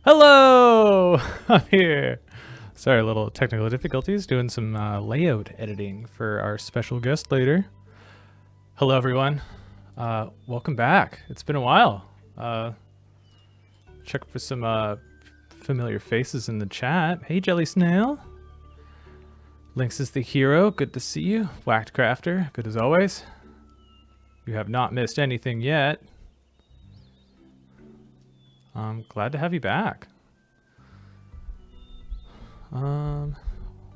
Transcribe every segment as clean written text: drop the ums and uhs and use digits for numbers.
Hello! I'm here. Sorry, a little technical difficulties doing some layout editing for our special guest later. Hello, everyone. Welcome back. It's been a while. Check for some familiar faces in the chat. Hey, Jelly Snail. Lynx is the hero. Good to see you. Whacked Crafter. Good as always. You have not missed anything yet. I'm glad to have you back.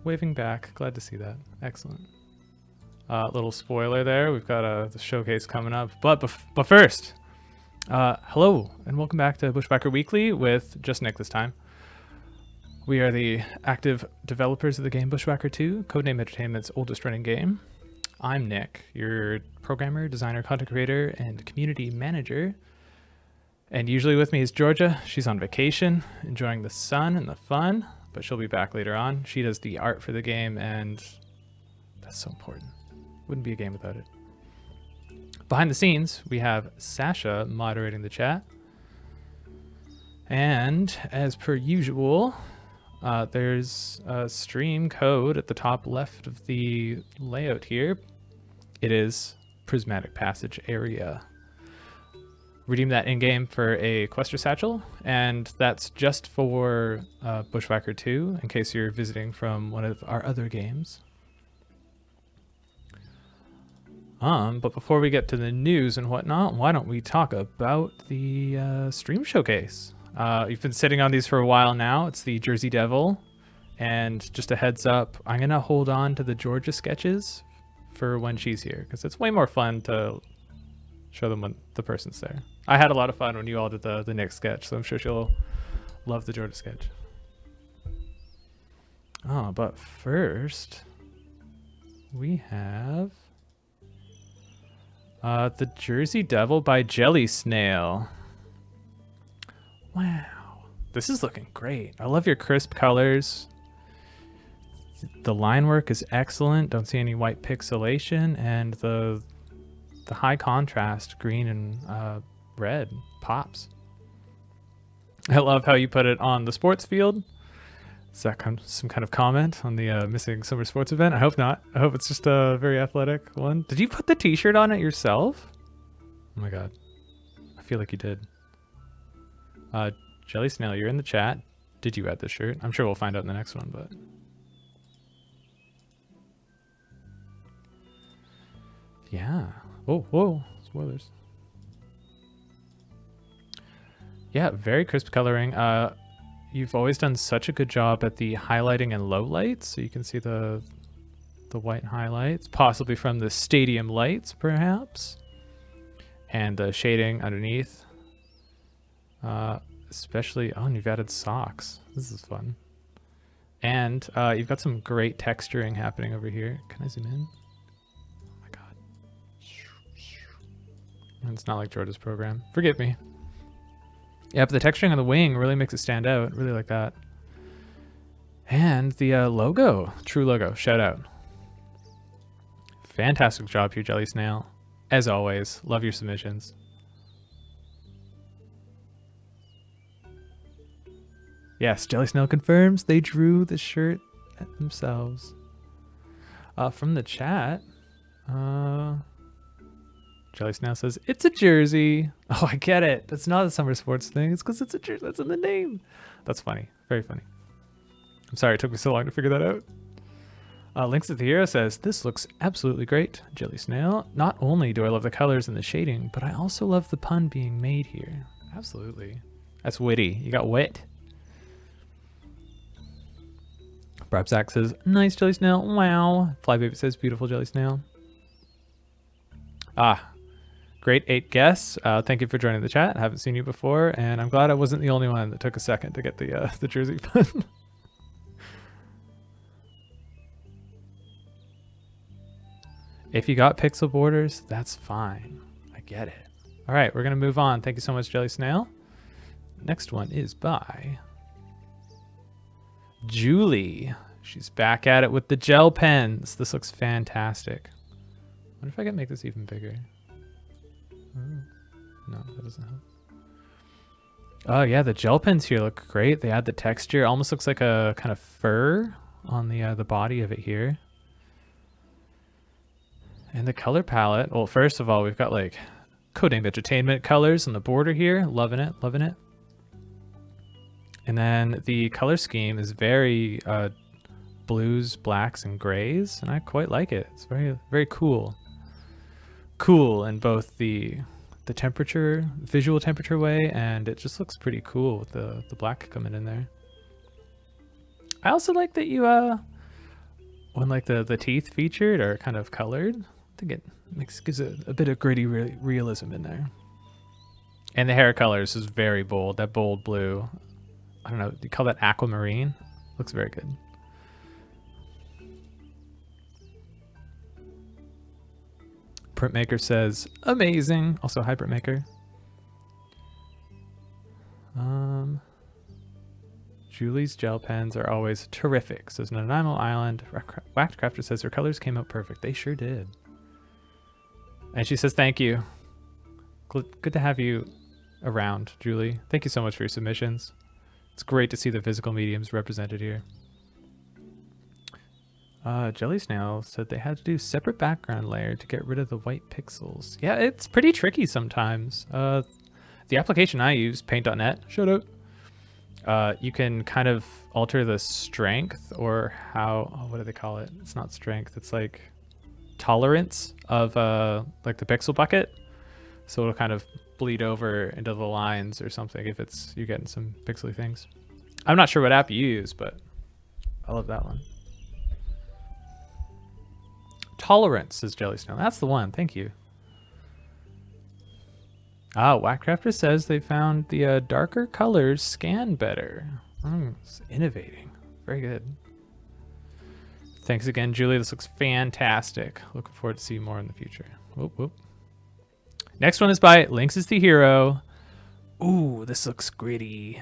Waving back. Glad to see that. Excellent. Little spoiler there. We've got the showcase coming up. But first, hello and welcome back to Bushwhacker Weekly with just Nick this time. We are the active developers of the game Bushwhacker 2, Codename Entertainment's oldest running game. I'm Nick, your programmer, designer, content creator, and community manager. And usually with me is Georgia. She's on vacation, enjoying the sun and the fun, but she'll be back later on. She does the art for the game, and that's so important. Wouldn't be a game without it. Behind the scenes, we have Sasha moderating the chat. And as per usual, there's a stream code at the top left of the layout here. It is Prismatic Passage Area. Redeem that in-game for a Quester Satchel, and that's just for Bushwhacker 2, in case you're visiting from one of our other games. But before we get to the news and whatnot, why don't we talk about the stream showcase? You've been sitting on these for a while now. It's the Jersey Devil, and just a heads up, I'm gonna hold on to the Georgia sketches for when she's here, because it's way more fun to show them when the person's there. I had a lot of fun when you all did the Nick sketch, so I'm sure she'll love the Georgia sketch. Oh, but first, we have the Jersey Devil by Jelly Snail. Wow, this is looking great. I love your crisp colors. The line work is excellent. Don't see any white pixelation, and the high contrast green and red pops. I love how you put it on the sports field. Is that some kind of comment on the missing summer sports event? I hope not. I hope it's just a very athletic one. Did you put the t-shirt on it yourself? Oh my god. I feel like you did. Jelly Snail, you're in the chat. Did you add this shirt? I'm sure we'll find out in the next one, but... yeah. Oh, whoa. Spoilers. Yeah, very crisp coloring. You've always done such a good job at the highlighting and low lights, so you can see the white highlights, possibly from the stadium lights, perhaps, and the shading underneath. Especially, oh, and you've added socks. This is fun. And you've got some great texturing happening over here. Can I zoom in? Oh my god. It's not like George's program. Forgive me. Yeah, but the texturing on the wing really makes it stand out. Really like that. And the logo. True logo. Shout out. Fantastic job here, Jelly Snail. As always, love your submissions. Yes, Jelly Snail confirms they drew the shirt themselves. From the chat, Jelly Snail says, it's a jersey. Oh, I get it. That's not a summer sports thing. It's because it's a jersey. That's in the name. That's funny. Very funny. I'm sorry it took me so long to figure that out. Links at the Hero says, this looks absolutely great, Jelly Snail. Not only do I love the colors and the shading, but I also love the pun being made here. Absolutely. That's witty. You got wit. Brabzak says, nice Jelly Snail. Wow. Flybaby says, beautiful Jelly Snail. Great 8 guests. Thank you for joining the chat. I haven't seen you before, and I'm glad I wasn't the only one that took a second to get the jersey pun. If you got pixel borders, that's fine. I get it. All right, we're going to move on. Thank you so much, Jelly Snail. Next one is by Julie. She's back at it with the gel pens. This looks fantastic. I wonder if I can make this even bigger. No, that doesn't help. Oh yeah, the gel pens here look great. They add the texture. Almost looks like a kind of fur on the body of it here. And the color palette. Well, first of all, we've got like Codename Entertainment colors on the border here. Loving it, loving it. And then the color scheme is very blues, blacks, and grays, and I quite like it. It's very, very cool. Cool in both the temperature, visual temperature way, and it just looks pretty cool with the black coming in there. I also like that you when like the teeth featured are kind of colored. I think it gives a bit of gritty realism in there. And the hair colors is very bold. That bold blue. I don't know. Do you call that aquamarine? Looks very good. Printmaker says, amazing. Also, hi, Printmaker. Julie's gel pens are always terrific, says Nanaimo Island. Waxcrafter says her colors came out perfect. They sure did. And she says, thank you. Good to have you around, Julie. Thank you so much for your submissions. It's great to see the physical mediums represented here. Jelly Snail said they had to do separate background layer to get rid of the white pixels. Yeah, it's pretty tricky sometimes. The application I use, paint.net, shout out. You can kind of alter the strength or how, what do they call it? It's not strength, it's like tolerance of like the pixel bucket. So it'll kind of bleed over into the lines or something if it's you're getting some pixely things. I'm not sure what app you use, but I love that one. Tolerance, says Jelly Snail. That's the one. Thank you. Whackcrafter says they found the darker colors scan better. It's innovating. Very good. Thanks again, Julie. This looks fantastic. Looking forward to seeing more in the future. Whoop, whoop. Next one is by Lynx is the Hero. Ooh, this looks gritty.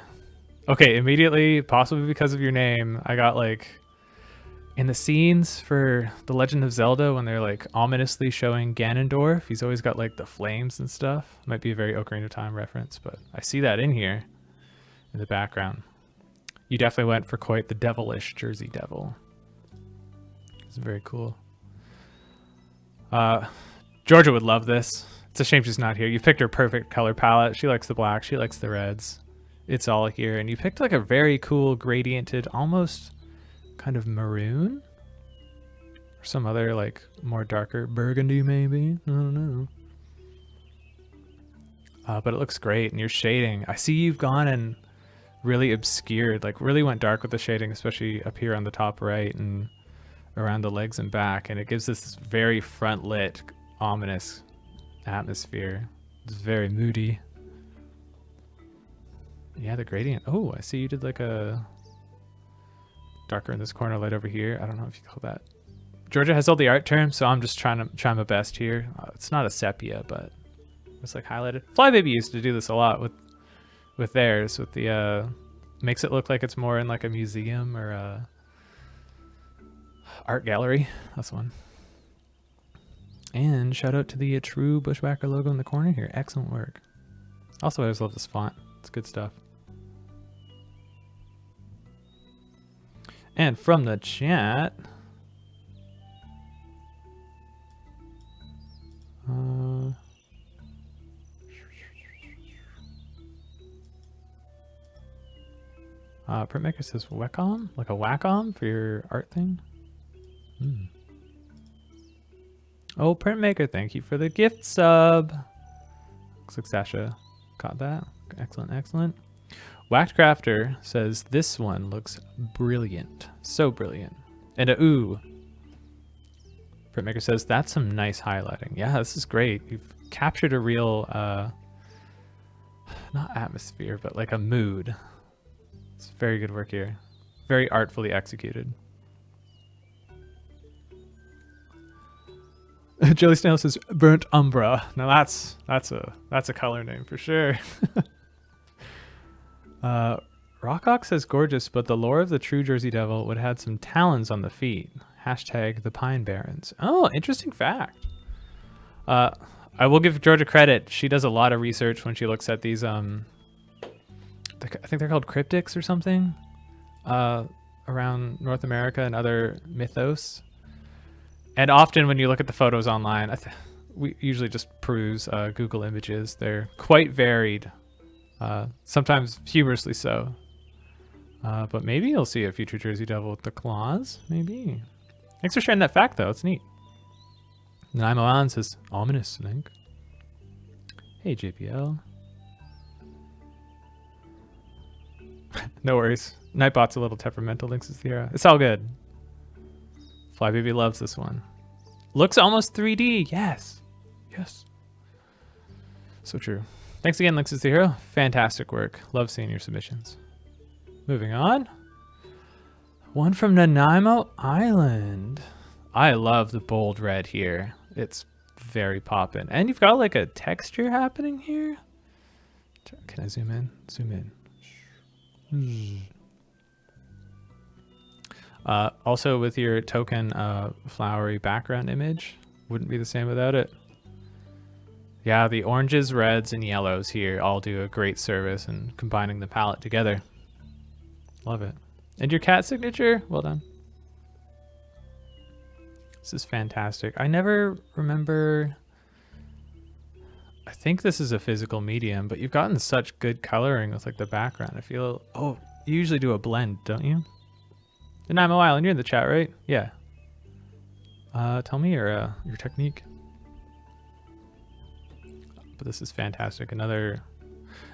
Okay, immediately, possibly because of your name, I got like in the scenes for The Legend of Zelda when they're like ominously showing Ganondorf, he's always got like the flames and stuff. Might be a very Ocarina of Time reference, but I see that in here in the background. You definitely went for quite the devilish Jersey Devil. It's very cool. Georgia would love this. It's a shame she's not here. You picked her perfect color palette. She likes the black, she likes the reds. It's all here. And you picked like a very cool gradiented, almost kind of maroon. Or some other like more darker burgundy maybe. I don't know. But it looks great. And your shading. I see you've gone and really obscured, like really went dark with the shading, especially up here on the top right and around the legs and back. And it gives this very front lit, ominous atmosphere. It's very moody. Yeah, the gradient. Oh, I see you did like a darker in this corner, light over here. I don't know if you call that. Georgia has all the art terms, so I'm just trying my best here. It's not a sepia, but it's like highlighted. Flybaby used to do this a lot with theirs, with the makes it look like it's more in like a museum or a art gallery. That's one. And shout out to the true Bushwhacker logo in the corner here. Excellent work. Also, I always love this font. It's good stuff. And from the chat, Printmaker says Wacom, like a Wacom for your art thing. Oh, Printmaker, thank you for the gift sub. Looks like Sasha caught that. Excellent, excellent. Whacked Crafter says this one looks brilliant, so brilliant. And a ooh. Printmaker says that's some nice highlighting. Yeah, this is great. You've captured a real, not atmosphere, but like a mood. It's very good work here. Very artfully executed. Jelly Snail says Burnt Umbra. Now that's a color name for sure. Rockhawk says gorgeous, but the lore of the true Jersey Devil would have had some talons on the feet. Hashtag the Pine Barrens. Oh, interesting fact. I will give Georgia credit. She does a lot of research when she looks at these I think they're called cryptics or something around North America and other mythos. And often when you look at the photos online, we usually just peruse Google images. They're quite varied, sometimes humorously so. But maybe you'll see a future Jersey Devil with the claws. Maybe. Thanks for sharing that fact, though. It's neat. Naimo Allen says, ominous, I think. Hey, JPL. No worries. Nightbot's a little temperamental, thanks to Sierra. It's all good. Flybaby loves this one. Looks almost 3D. Yes. Yes. So true. Thanks again, Lynx is the Hero. Fantastic work. Love seeing your submissions. Moving on. One from Nanaimo Island. I love the bold red here. It's very poppin'. And you've got like a texture happening here. Can I zoom in? Zoom in. Also with your token flowery background image, wouldn't be the same without it. Yeah, the oranges, reds, and yellows here all do a great service in combining the palette together. Love it. And your cat signature, well done. This is fantastic. I never remember, I think this is a physical medium, but you've gotten such good coloring with like the background. I feel, oh, you usually do a blend, don't you? Nanaimo Island, you're in the chat, right? Yeah. Tell me your technique. But this is fantastic. Another,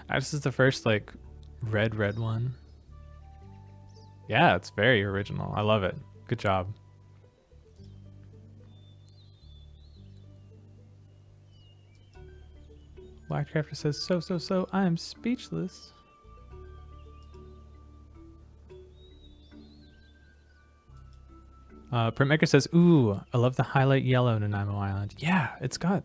this is the first like red one. Yeah, it's very original. I love it. Good job. Blackcrafter says, so, I'm speechless. Printmaker says, ooh, I love the highlight yellow Nanaimo Island. Yeah, it's got,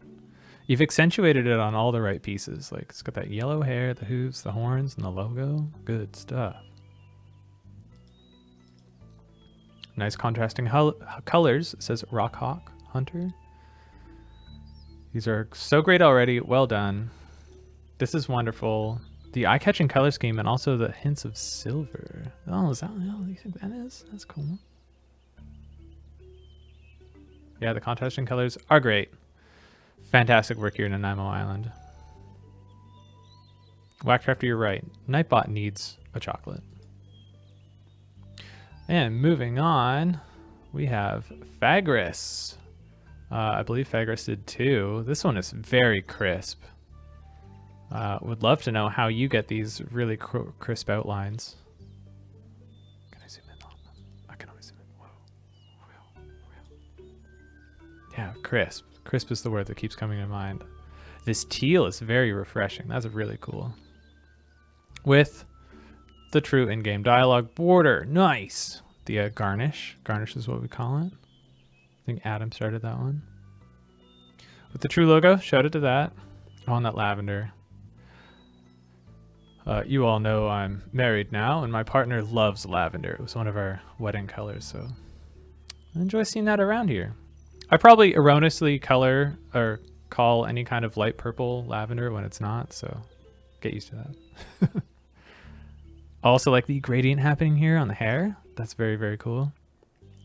you've accentuated it on all the right pieces. Like it's got that yellow hair, the hooves, the horns, and the logo. Good stuff. Nice contrasting colors, says Rockhawk Hunter. These are so great already. Well done. This is wonderful. The eye-catching color scheme and also the hints of silver. Oh, is that what you think that is? That's cool. Yeah, the contrasting colors are great. Fantastic work here in Nanaimo Island. Whackcrafter, you're right. Nightbot needs a chocolate. And moving on, we have Fagris. I believe Fagris did too. This one is very crisp. Would love to know how you get these really crisp outlines. Can I zoom in on them? I can always zoom in. Whoa. Yeah, crisp. Crisp is the word that keeps coming to mind. This teal is very refreshing. That's really cool. With the true in-game dialogue border. Nice. The garnish. Garnish is what we call it. I think Adam started that one. With the true logo, shout out to that. Oh, and that lavender. You all know I'm married now, and my partner loves lavender. It was one of our wedding colors, so I enjoy seeing that around here. I probably erroneously color or call any kind of light purple lavender when it's not, so get used to that. Also like the gradient happening here on the hair. That's very, very cool.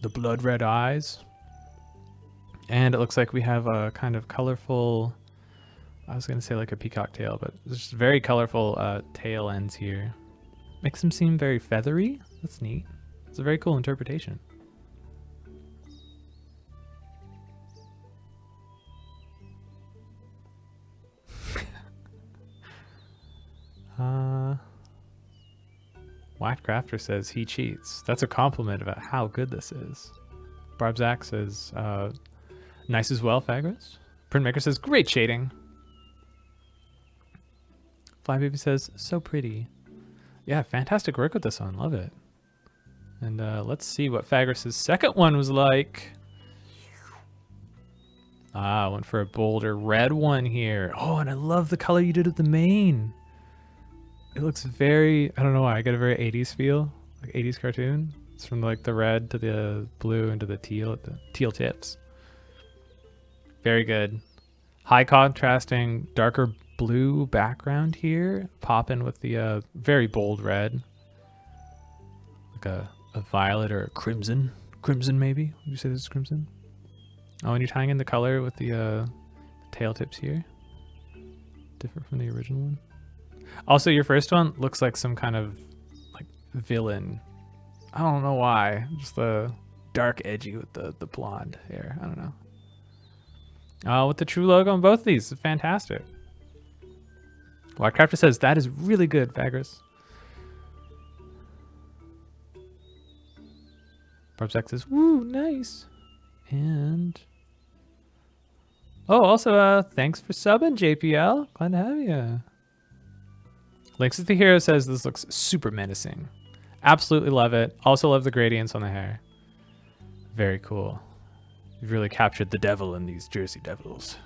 The blood red eyes. And it looks like we have a kind of colorful, I was going to say like a peacock tail, but there's very colorful tail ends here. Makes them seem very feathery. That's neat. It's a very cool interpretation. Whacked Crafter says he cheats. That's a compliment about how good this is. Barbzak says, nice as well, Fagros. Printmaker says, great shading. Flybaby says, so pretty. Yeah, fantastic work with this one. Love it. And let's see what Fagros' second one was like. Ah, went for a bolder red one here. Oh, and I love the color you did with the mane. It looks very, I don't know why, I get a very 80s feel, like 80s cartoon. It's from like the red to the blue and to the teal at the teal tips. Very good. High contrasting, darker blue background here. Popping with the very bold red. Like a violet or a crimson. Crimson maybe? Would you say this is crimson? Oh, and you're tying in the color with the tail tips here. Different from the original one. Also, your first one looks like some kind of like villain. I don't know why. Just the dark edgy with the blonde hair. I don't know. With the true logo on both of these. It's fantastic. Wildcrafter says, that is really good, Fagros. Barbzak says, woo, nice. And... oh, also, thanks for subbing, JPL. Glad to have you. Links with the Hero says this looks super menacing. Absolutely love it. Also love the gradients on the hair. Very cool. You've really captured the devil in these Jersey Devils.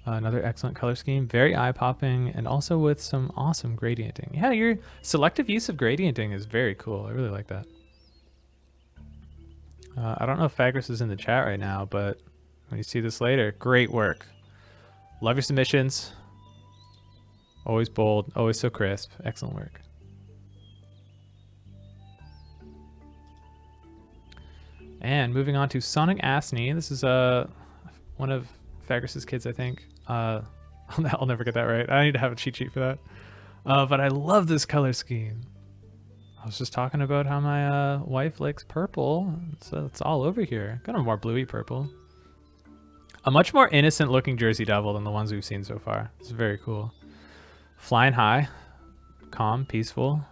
Another excellent color scheme. Very eye-popping and also with some awesome gradienting. Yeah, your selective use of gradienting is very cool. I really like that. I don't know if Fagros is in the chat right now, but when you see this later, great work. Love your submissions. Always bold, always so crisp. Excellent work. And moving on to Sonic Asney. This is one of Fagros' kids, I think. I'll never get that right. I need to have a cheat sheet for that. But I love this color scheme. I was just talking about how my wife likes purple, so it's all over here. Kind of more bluey purple. A much more innocent looking Jersey Devil than the ones we've seen so far. It's very cool. Flying high, calm, peaceful.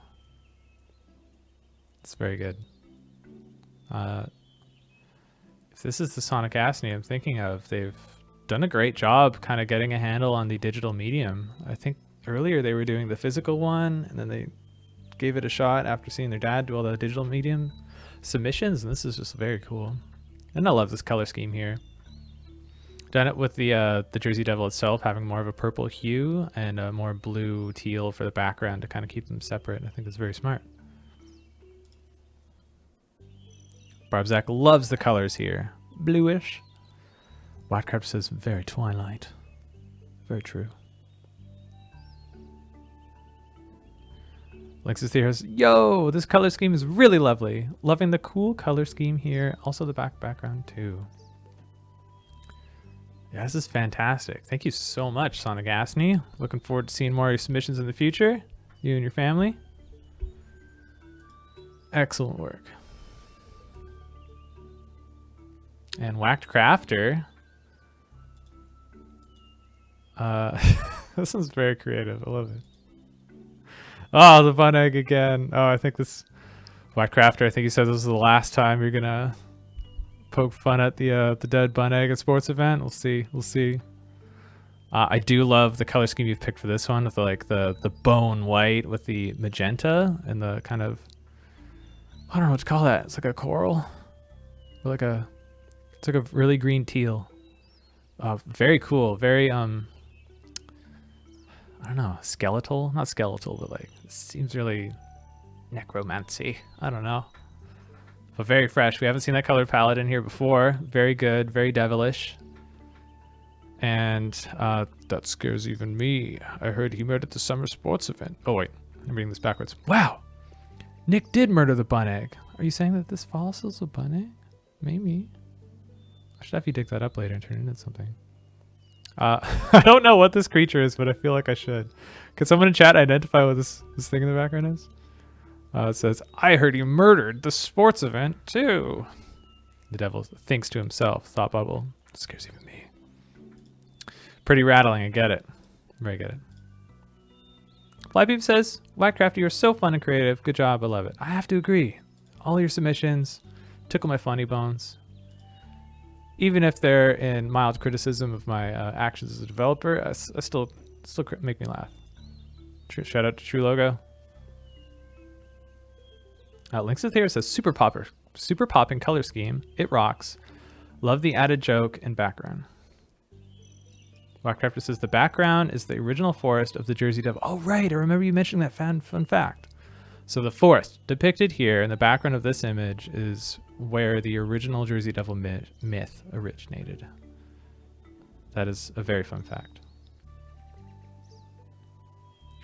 It's very good. If this is the Sonic Asney I'm thinking of, they've done a great job kind of getting a handle on the digital medium. I think earlier they were doing the physical one, and then they gave it a shot after seeing their dad do all the digital medium submissions, and this is just very cool. And I love this color scheme here. Done it with the Jersey Devil itself having more of a purple hue and a more blue teal for the background to kind of keep them separate. I think that's very smart. Barbzak loves the colors here. Bluish. Whitecrab says very Twilight. Very true. Lexus here says, yo, this color scheme is really lovely. Loving the cool color scheme here. Also the background too. Yeah, this is fantastic. Thank you so much, Sonic Asney. Looking forward to seeing more of your submissions in the future. You and your family. Excellent work. And Whacked Crafter. This one's very creative. I love it. Oh, the bun egg again. Oh, I think this... Whacked Crafter, I think he said this is the last time you're gonna poke fun at the dead bun egg at sports event. We'll see. We'll see. I do love the color scheme you've picked for this one with the bone white with the magenta and the kind of... I don't know what to call that. It's like a coral. Or like a... It's like a really green teal. Very cool. Very, I don't know, skeletal? Not skeletal, but like, it seems really necromancy. I don't know. but very fresh. We haven't seen that color palette in here before. Very good, very devilish. And that scares even me. I heard he murdered the summer sports event. Oh wait, I'm reading this backwards. Wow, Nick did murder the bun egg. Are you saying that this fossil's a bun egg? Maybe. I should have you dig that up later and turn it into something. I don't know what this creature is, but I feel like I should. Could someone in chat identify what this thing in the background is? It says, I heard he murdered the sports event too. The devil thinks to himself, thought bubble. Scares even me. Pretty rattling, I get it. Very get it. Flybeep says, Whackcrafty, you're so fun and creative. Good job, I love it. I have to agree. All your submissions tickle my funny bones. Even if they're in mild criticism of my actions as a developer, I still make me laugh. Shout out to True Logo. Links with here says super popping color scheme. It rocks. Love the added joke and background. Whackcrafter says the background is the original forest of the Jersey Devil. Oh right, I remember you mentioning that fun fact. So the forest depicted here in the background of this image is where the original Jersey Devil myth originated. That is a very fun fact.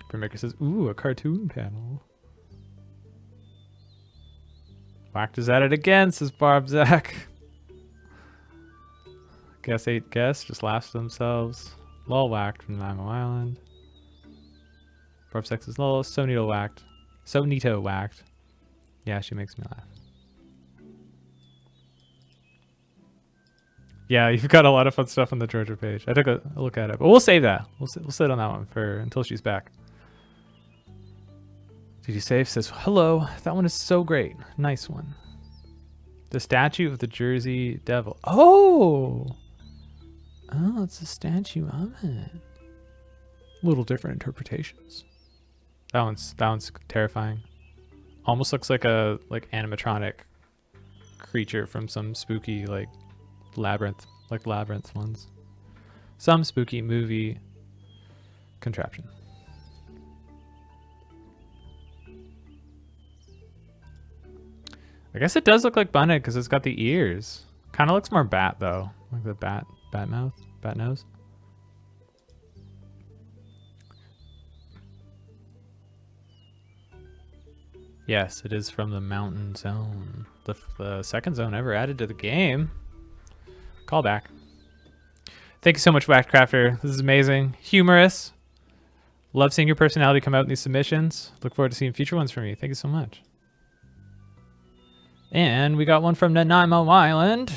Printmaker says, ooh, a cartoon panel. Whacked is at it again, says Barb Zach. Guess 8 guess, just laughs to themselves. Lol whacked from Nemo Island. Barb Zach says, lol, so neato whacked. So neato whacked. Yeah, she makes me laugh. Yeah, you've got a lot of fun stuff on the Georgia page. I took a look at it, but we'll save that. We'll sit on that one for until she's back. Did you save? Says, hello. That one is so great. Nice one. The statue of the Jersey Devil. Oh! Oh, it's a statue of it. Little different interpretations. That one's terrifying. Almost looks like a animatronic creature from some spooky labyrinth ones. Some spooky movie contraption. I guess it does look like Bunnet because it's got the ears. Kind of looks more bat though, like the bat mouth, bat nose. Yes, it is from the mountain zone. The second zone ever added to the game. Call back. Thank you so much, Whackcrafter. This is amazing. Humorous. Love seeing your personality come out in these submissions. Look forward to seeing future ones from you. Thank you so much. And we got one from Nanaimo Island.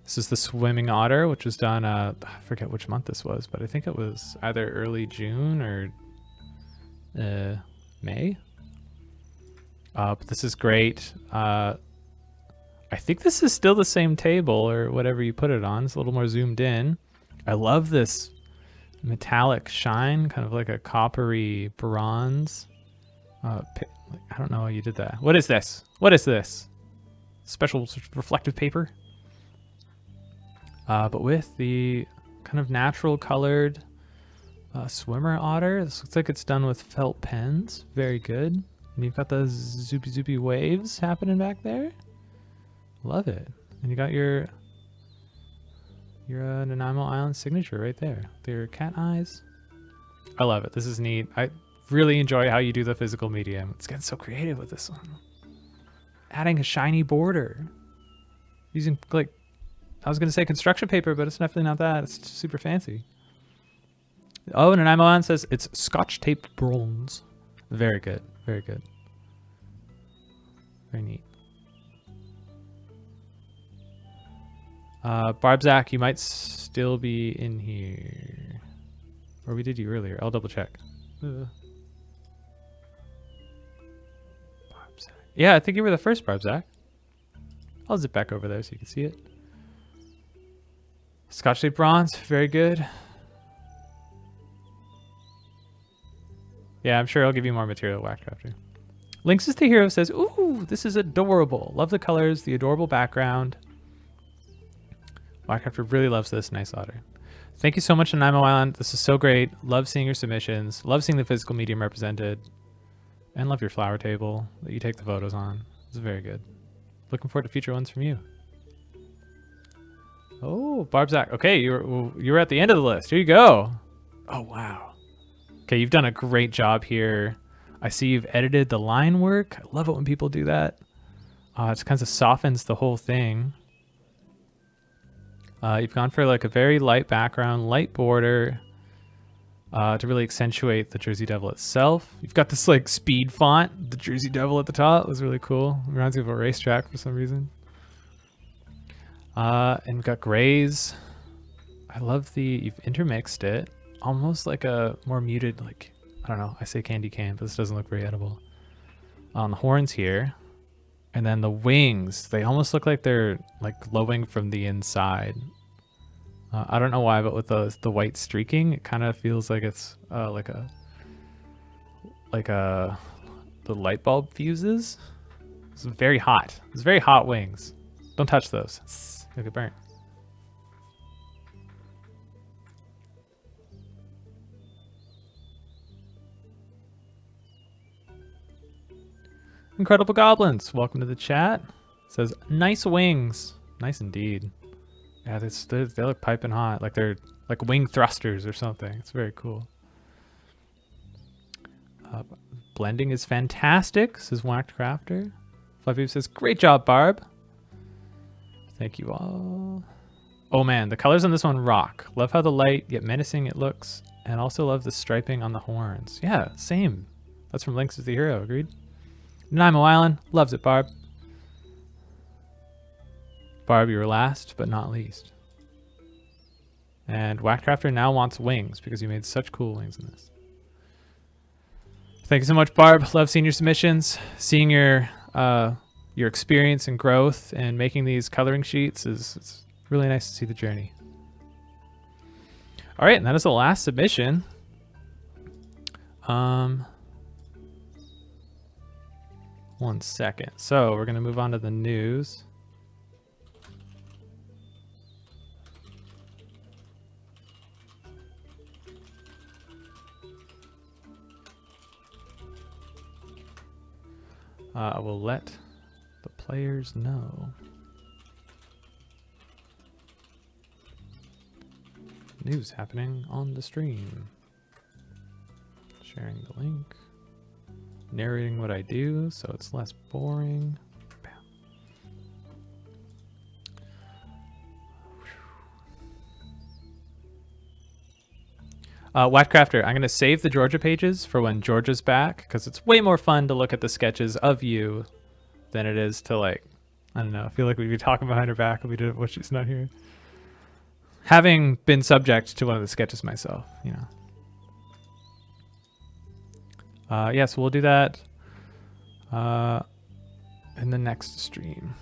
This is the swimming otter, which was done, I forget which month this was, but I think it was either early June or May. But this is great. I think this is still the same table or whatever you put it on. It's a little more zoomed in. I love this metallic shine, kind of like a coppery bronze. I don't know how you did that. What is this? What is this? Special reflective paper? But with the kind of natural colored swimmer otter. This looks like it's done with felt pens. Very good. And you've got the zoopy waves happening back there. Love it. And you got your Nanaimo Island signature right there. Your cat eyes. I love it. This is neat. I really enjoy how you do the physical medium. It's getting so creative with this one. Adding a shiny border. Using, like, I was going to say construction paper, but it's definitely not that. It's super fancy. Oh, and Nanaimo Island says it's scotch tape bronze. Very good. Very good. Very neat. Barbzak, you might still be in here. Or we did you earlier. I'll double check. Yeah, I think you were the first Barbzak. I'll zip back over there so you can see it. Scotch tape bronze. Very good. Yeah, I'm sure I'll give you more material, Whackcrafter. Lynx is the hero says, ooh, this is adorable. Love the colors, the adorable background. Whackcrafter really loves this. Nice otter. Thank you so much, Nanaimo Island. This is so great. Love seeing your submissions. Love seeing the physical medium represented. And love your flower table that you take the photos on. It's very good. Looking forward to future ones from you. Oh, Barb Zach. Okay, you're at the end of the list. Here you go. Oh, wow. Okay, you've done a great job here. I see you've edited the line work. I love it when people do that. It kind of softens the whole thing. You've gone for like a very light background, light border to really accentuate the Jersey Devil itself. You've got this like speed font, the Jersey Devil at the top. It was really cool. It reminds me of a racetrack for some reason. And we've got grays. I love you've intermixed it. Almost like a more muted, like, I don't know, I say candy cane, but this doesn't look very edible. On the horns here. And then the wings, they almost look like they're like glowing from the inside. I don't know why, but with the white streaking, it kind of feels like it's the light bulb fuses. It's very hot. It's very hot wings. Don't touch those. You'll get burnt. Incredible Goblins, welcome to the chat. It says, nice wings. Nice indeed. Yeah, they look piping hot, like they're like wing thrusters or something. It's very cool. Blending is fantastic, says Whacked Crafter. Fluffy says, great job, Barb. Thank you all. Oh man, the colors on this one rock. Love how the light yet menacing it looks, and also love the striping on the horns. Yeah, same. That's from Lynx is the Hero, agreed? Nanaimo Island, loves it, Barb. Barb, you were last, but not least. And Whackcrafter now wants wings because you made such cool wings in this. Thank you so much, Barb. Love seeing your submissions. Seeing your experience and growth and making these coloring sheets it's really nice to see the journey. All right, and that is the last submission. One second. So we're going to move on to the news. I will let the players know. News happening on the stream. Sharing the link. Narrating what I do so it's less boring. Whackcrafter, I'm going to save the Georgia pages for when Georgia's back because it's way more fun to look at the sketches of you than it is to, like, I don't know, I feel like we'd be talking behind her back if we did it when she's not here. Having been subject to one of the sketches myself, you know. Yeah, so we'll do that in the next stream.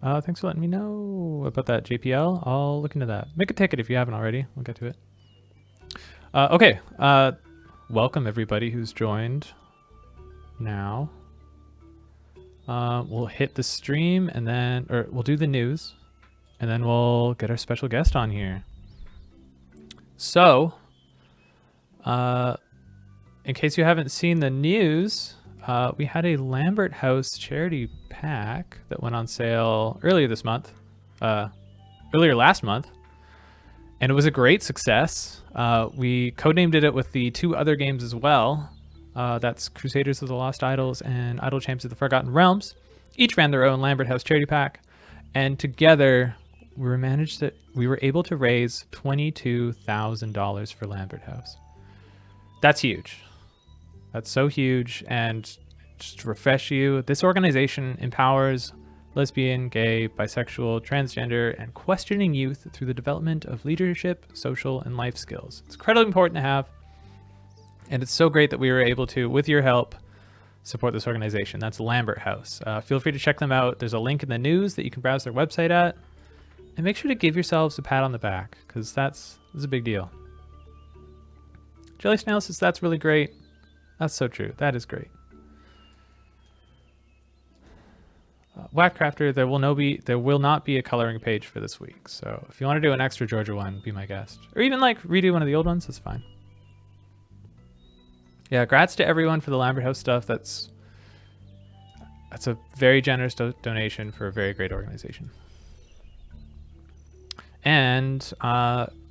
Thanks for letting me know about that, JPL. I'll look into that. Make a ticket if you haven't already. We'll get to it. Okay. Welcome everybody who's joined now. We'll hit the stream and then, or we'll do the news and then we'll get our special guest on here. So, in case you haven't seen the news, we had a Lambert House charity pack that went on sale earlier last month, and it was a great success. We codenamed it with the two other games as well. That's Crusaders of the Lost Idols and Idle Champs of the Forgotten Realms. Each ran their own Lambert House charity pack, and together we were able to raise $22,000 for Lambert House. That's huge. That's so huge. And just to refresh you, this organization empowers lesbian, gay, bisexual, transgender, and questioning youth through the development of leadership, social, and life skills. It's incredibly important to have. And it's so great that we were able to, with your help, support this organization. That's Lambert House. Feel free to check them out. There's a link in the news that you can browse their website at. And make sure to give yourselves a pat on the back, because that's a big deal. Jelly Snail says, that's really great. That's so true. That is great. Whackcrafter, there will not be a coloring page for this week. So if you want to do an extra Georgia one, be my guest. Or even like redo one of the old ones, that's fine. Yeah, grats to everyone for the Lambert House stuff. That's a very generous donation for a very great organization. And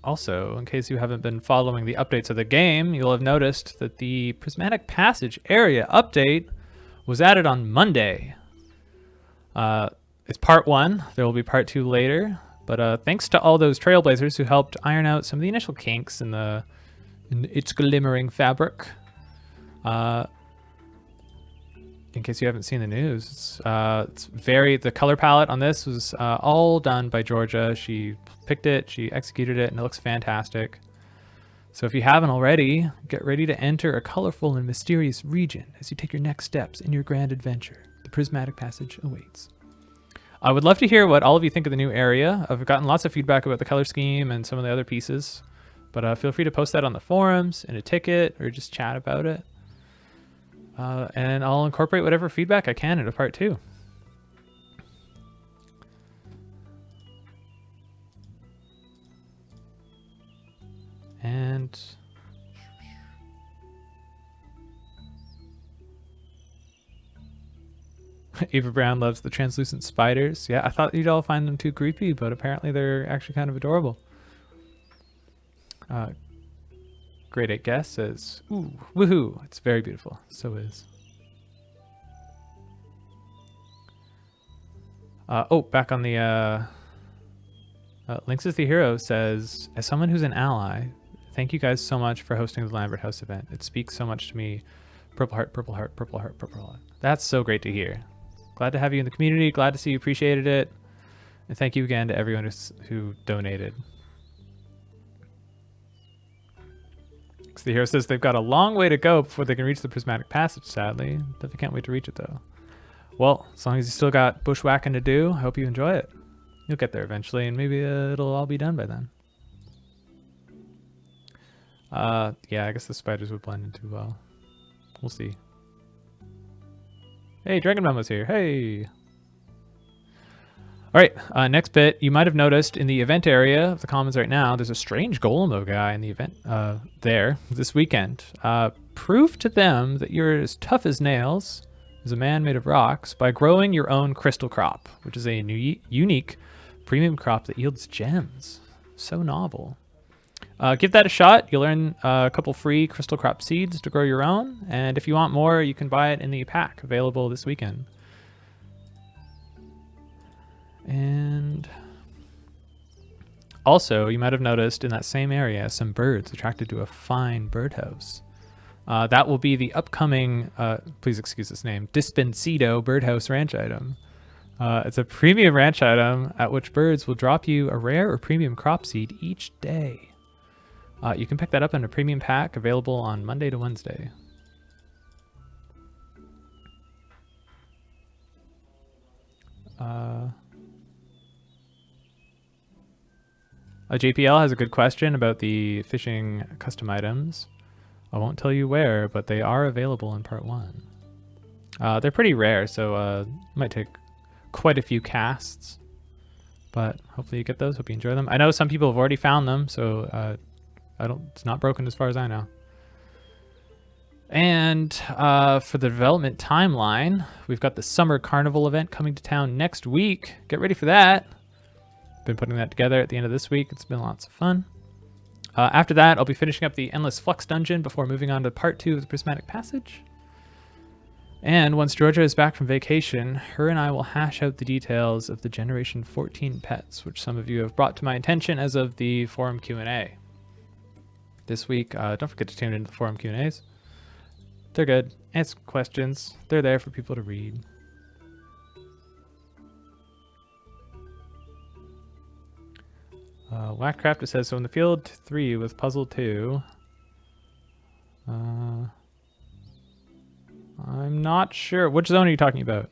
also, in case you haven't been following the updates of the game, you'll have noticed that the Prismatic Passage area update was added on Monday. It's part 1. There will be part 2 later. But thanks to all those trailblazers who helped iron out some of the initial kinks in its glimmering fabric. In case you haven't seen the news, the color palette on this was all done by Georgia. She picked it, she executed it, and it looks fantastic. So if you haven't already, get ready to enter a colorful and mysterious region as you take your next steps in your grand adventure. The Prismatic Passage awaits. I would love to hear what all of you think of the new area. I've gotten lots of feedback about the color scheme and some of the other pieces, but feel free to post that on the forums, in a ticket, or just chat about it. And I'll incorporate whatever feedback I can into part 2. And Ava Brown loves the translucent spiders. Yeah, I thought you'd all find them too creepy, but apparently they're actually kind of adorable. Grade 8 Guess says, ooh, woohoo, it's very beautiful. So is. Back on the Lynx is the Hero says, as someone who's an ally, thank you guys so much for hosting the Lambert House event. It speaks so much to me. Purple heart, purple heart, purple heart, purple heart. That's so great to hear. Glad to have you in the community. Glad to see you appreciated it. And thank you again to everyone who donated. The Hero says they've got a long way to go before they can reach the Prismatic Passage, sadly. Definitely can't wait to reach it, though. Well, as long as you still got bushwhacking to do, I hope you enjoy it. You'll get there eventually, and maybe it'll all be done by then. Yeah, I guess the spiders would blend in too well. We'll see. Hey, Dragon Mom was here. Hey! All right, next bit. You might have noticed in the event area of the commons right now, there's a strange Golemo guy in the event there this weekend. Prove to them that you're as tough as nails, as a man made of rocks, by growing your own crystal crop, which is a unique premium crop that yields gems. So novel. Give that a shot. You'll earn a couple free crystal crop seeds to grow your own, and if you want more, you can buy it in the pack available this weekend. And also, you might have noticed in that same area some birds attracted to a fine birdhouse. That will be the upcoming, please excuse this name, Dispensido Birdhouse Ranch item. It's a premium ranch item at which birds will drop you a rare or premium crop seed each day. You can pick that up in a premium pack available on Monday to Wednesday. JPL has a good question about the fishing custom items. I won't tell you where, but they are available in part 1. They're pretty rare, so it might take quite a few casts, but hopefully you get those. Hope you enjoy them. I know some people have already found them, so it's not broken as far as I know. And for the development timeline, we've got the Summer Carnival event coming to town next week. Get ready for that. Been putting that together at the end of this week. It's been lots of fun. After that, I'll be finishing up the Endless Flux dungeon before moving on to part 2 of the Prismatic Passage. And once Georgia is back from vacation, her and I will hash out the details of the Generation 14 pets, which some of you have brought to my attention as of the forum Q&A. This week, don't forget to tune into the forum Q&As. They're good. Answer questions. They're there for people to read. Whackcraft says, so in the field 3 with puzzle 2, I'm not sure. Which zone are you talking about?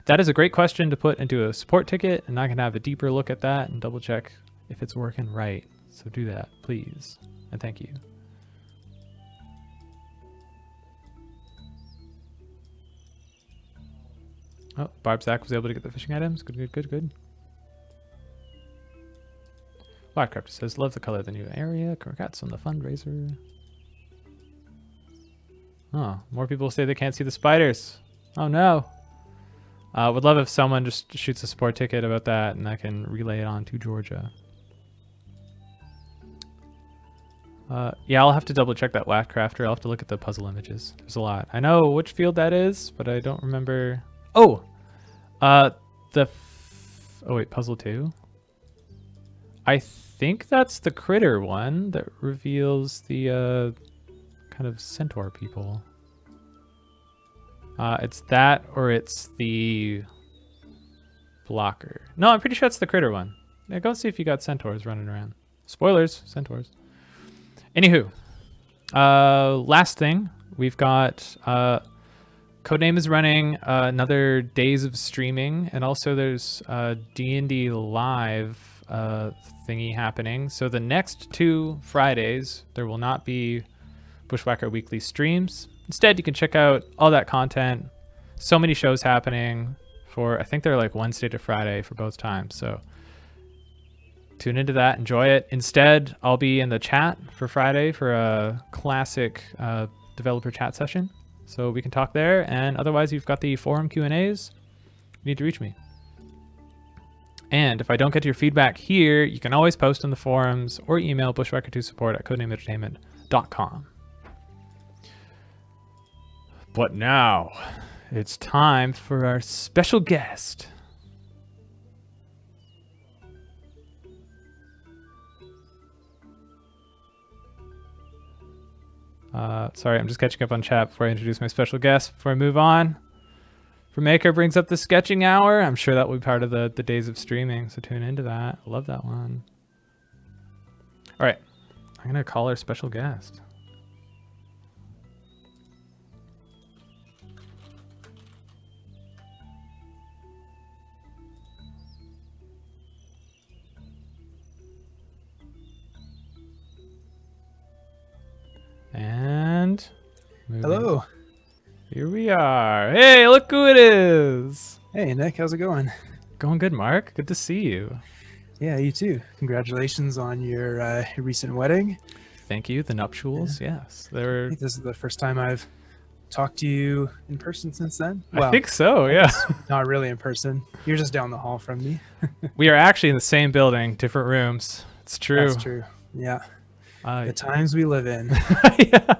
That is a great question to put into a support ticket, and I can have a deeper look at that and double check if it's working right. So do that, please. And thank you. Oh, Barb Zach was able to get the fishing items. Good, good, good, good. Wildcraft says, love the color of the new area. Congrats on the fundraiser. Oh, more people say they can't see the spiders. Oh no. Would love if someone just shoots a support ticket about that and I can relay it on to Georgia. Yeah, I'll have to double check that Wildcrafter. I'll have to look at the puzzle images. There's a lot. I know which field that is, but I don't remember. Oh, oh wait, puzzle 2. I think that's the critter one that reveals the kind of centaur people. It's that or it's the blocker. No, I'm pretty sure it's the critter one. Yeah, go see if you got centaurs running around. Spoilers, centaurs. Anywho, last thing, we've got Codename is running another days of streaming, and also there's D&D live thingy happening. So the next 2 Fridays, there will not be Bushwhacker Weekly streams. Instead, you can check out all that content. So many shows happening for, I think they're like Wednesday to Friday for both times. So tune into that, enjoy it. Instead, I'll be in the chat for Friday for a classic developer chat session. So we can talk there. And otherwise, you've got the forum Q&As. You need to reach me. And if I don't get your feedback here, you can always post in the forums or email bushwhacker2support@codenameentertainment.com. But now, it's time for our special guest. Sorry, I'm just catching up on chat before I introduce my special guest. Before I move on, Maker brings up the sketching hour. I'm sure that will be part of the days of streaming, so tune into that. I love that one. All right, I'm going to call our special guest. And hello. Here we are. Hey, look who it is. Hey, Nick. How's it going? Going good, Mark. Good to see you. Yeah, you too. Congratulations on your recent wedding. Thank you. The nuptials. Yeah. Yes. I think this is the first time I've talked to you in person since then. Well, I think so, yeah. Not really in person. You're just down the hall from me. We are actually in the same building, different rooms. It's true. That's true. Yeah. The times we live in. Yeah.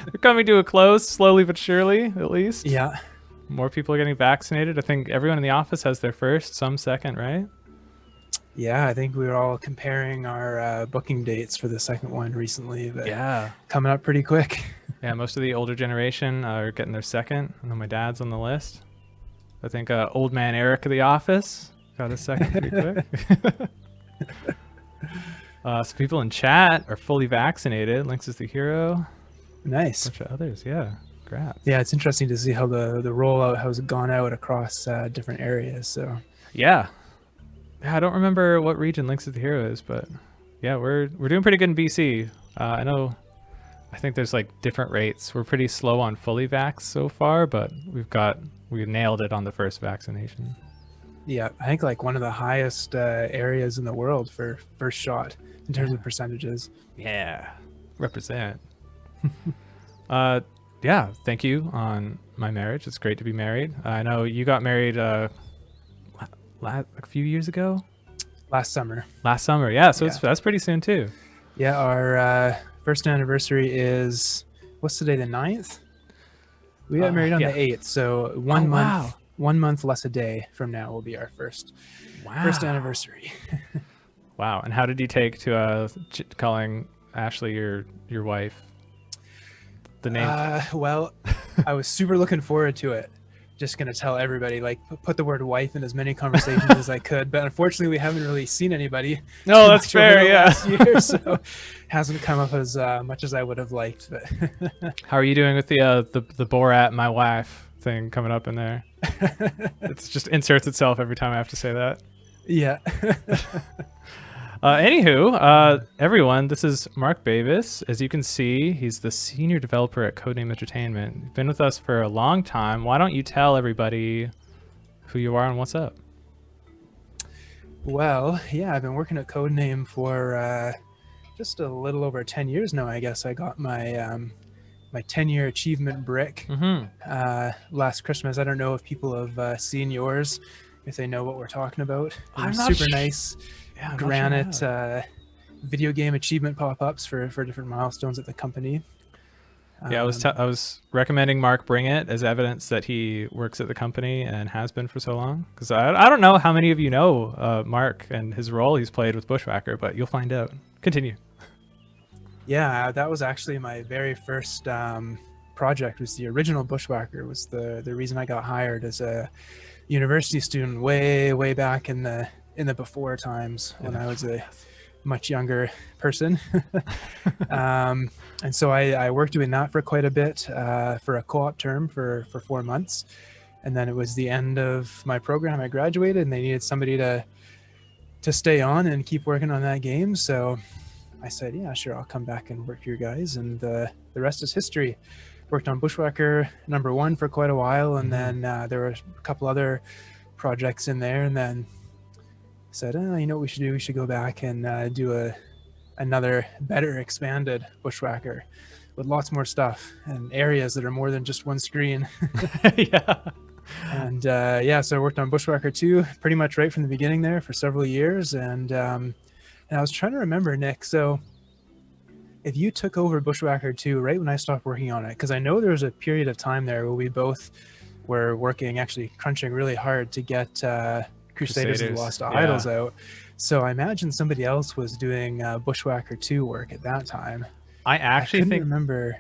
They're coming to a close, slowly but surely, at least. Yeah. More people are getting vaccinated. I think everyone in the office has their first, some second, right? Yeah, I think we were all comparing our booking dates for the second one recently. But yeah. Coming up pretty quick. Yeah, most of the older generation are getting their second. I know my dad's on the list. I think old man Eric of the office got his second pretty quick. So people in chat are fully vaccinated. Lynx is the hero. Nice. A bunch of others, yeah. Congrats. Yeah, it's interesting to see how the rollout has gone out across different areas. So yeah, I don't remember what region Lynx is the hero is, but yeah, we're doing pretty good in BC. I know. I think there's like different rates. We're pretty slow on fully vax so far, but we nailed it on the first vaccination. Yeah, I think like one of the highest areas in the world for first shot in terms of percentages. Yeah, represent. Yeah, thank you on my marriage. It's great to be married. I know you got married a few years ago. Last summer. Last summer, yeah. So that's pretty soon too. Yeah, our first anniversary is, what's today, the 9th? We got married on the 8th, so 1 month. Wow. 1 month less a day from now will be our first anniversary. Wow. And how did you take to calling Ashley your wife? The name? Well, I was super looking forward to it. Just gonna tell everybody, like, put the word wife in as many conversations as I could, but unfortunately we haven't really seen anybody. No, that's fair. Yeah. Last year, so hasn't come up as much as I would have liked. But how are you doing with the Borat my wife thing coming up in there? It just inserts itself every time I have to say that. Yeah. Anywho, everyone, this is Mark Bavis. As you can see, he's the senior developer at Codename Entertainment. You've been with us for a long time. Why don't you tell everybody who you are and what's up. Well, yeah, I've been working at Codename for just a little over 10 years now. I guess I got my 10-year achievement brick last Christmas. I don't know if people have seen yours, if they know what we're talking about. I'm They're not super nice Yeah, I'm not sure granite how. video game achievement pop-ups for different milestones at the company. Yeah, I was recommending Mark bring it as evidence that he works at the company and has been for so long. Because I don't know how many of you know Mark and his role he's played with Bushwhacker, but you'll find out. Continue. Yeah, that was actually my very first project. Was the original Bushwhacker. Was the reason I got hired as a university student way back in the before times when I was a much younger person. And so I worked doing that for quite a bit for a co-op term for 4 months. And then it was the end of my program. I graduated and they needed somebody to stay on and keep working on that game. So I said, yeah, sure, I'll come back and work for you guys. And the rest is history. Worked on Bushwhacker #1 for quite a while. And then there were a couple other projects in there. And then said, you know what we should do? We should go back and do another better expanded Bushwhacker with lots more stuff and areas that are more than just one screen. Yeah. And yeah, so I worked on Bushwhacker 2 pretty much right from the beginning there for several years. And I was trying to remember, Nick, so if you took over Bushwhacker 2 right when I stopped working on it, because I know there was a period of time there where we both were working, actually crunching really hard to get Crusaders of the Lost Idols out. So I imagine somebody else was doing Bushwhacker 2 work at that time. I actually couldn't remember.